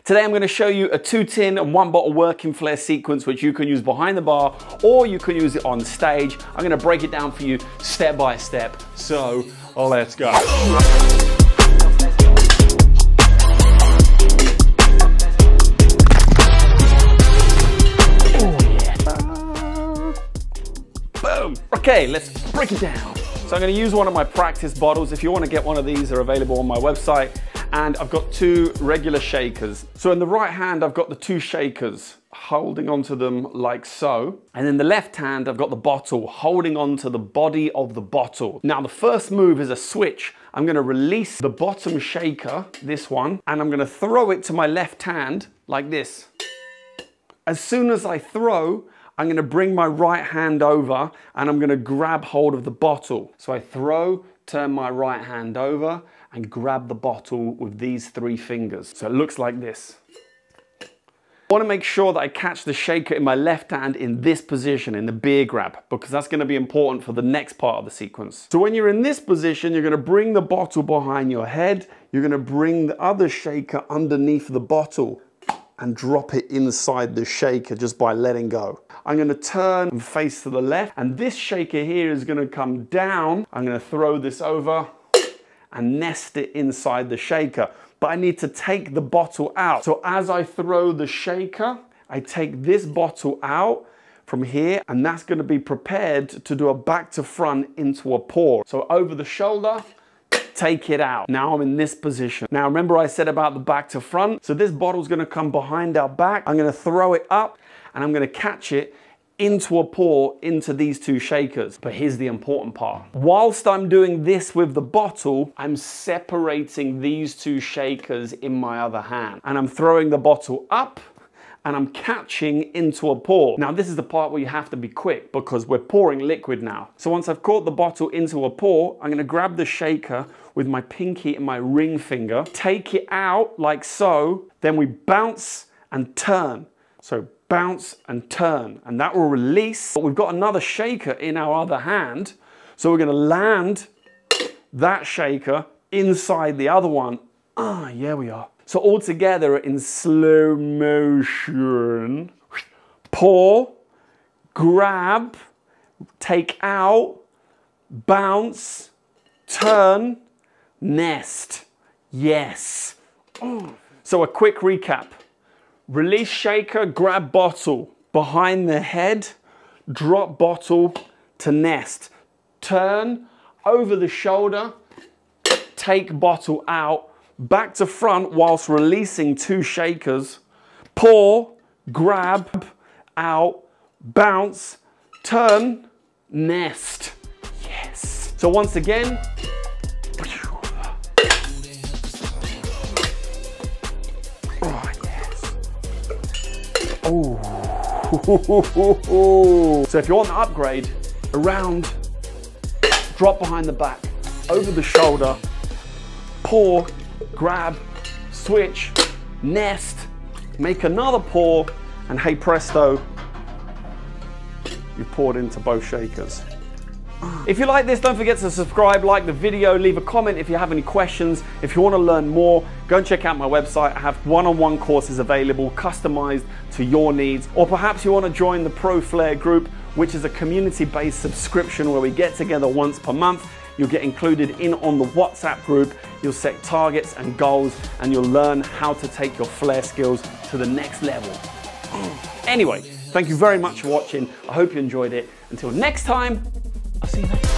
Today I'm going to show you a 2 tin and 1 bottle working Flair sequence which you can use behind the bar or you can use it on stage. I'm going to break it down for you step by step. So let's go. Boom. Okay, let's break it down. So I'm going to use one of my practice bottles. If you want to get one of these, they're available on my website. And I've got 2 regular shakers. So in the right hand, I've got the 2 shakers holding onto them like so. And in the left hand, I've got the bottle holding onto the body of the bottle. Now the first move is a switch. I'm going to release the bottom shaker, this one, and I'm going to throw it to my left hand like this. As soon as I throw, I'm going to bring my right hand over and I'm going to grab hold of the bottle. So I throw, turn my right hand over and grab the bottle with these 3 fingers. So it looks like this. I want to make sure that I catch the shaker in my left hand in this position, in the beer grab, because that's going to be important for the next part of the sequence. So when you're in this position, you're going to bring the bottle behind your head. You're going to bring the other shaker underneath the bottle and drop it inside the shaker just by letting go. I'm going to turn and face to the left, and this shaker here is going to come down. I'm going to throw this over and nest it inside the shaker. But I need to take the bottle out. So as I throw the shaker, I take this bottle out from here, and that's going to be prepared to do a back to front into a pour. So over the shoulder, take it out. Now I'm in this position. Now remember I said about the back to front? So this bottle's gonna come behind our back. I'm gonna throw it up and I'm gonna catch it into a pour into these 2 shakers. But here's the important part. Whilst I'm doing this with the bottle, I'm separating these 2 shakers in my other hand. And I'm throwing the bottle up and I'm catching into a pour. Now this is the part where you have to be quick because we're pouring liquid now. So once I've caught the bottle into a pour, I'm gonna grab the shaker with my pinky and my ring finger, take it out like so, then we bounce and turn. So bounce and turn, and that will release. But we've got another shaker in our other hand, so we're gonna land that shaker inside the other one. Yeah, we are. So all together in slow motion, pour, grab, take out, bounce, turn, nest. Yes. So a quick recap. Release shaker, grab bottle. Behind the head, drop bottle to nest. Turn, over the shoulder, take bottle out, back to front whilst releasing 2 shakers, pour, grab, out, bounce, turn, nest. Yes. So once again, So if you want the upgrade, around, drop behind the back, over the shoulder, pour, grab, switch, nest, make another pour, and hey presto, you poured into both shakers. If you like this, don't forget to subscribe, like the video, leave a comment if you have any questions. If you want to learn more, go and check out my website. I have one-on-one courses available, customized to your needs. Or perhaps you want to join the Pro Flair group, which is a community-based subscription where we get together once per month. You'll get included in on the WhatsApp group. You'll set targets and goals, and you'll learn how to take your Flair skills to the next level. Anyway, thank you very much for watching. I hope you enjoyed it. Until next time, I'll see you later.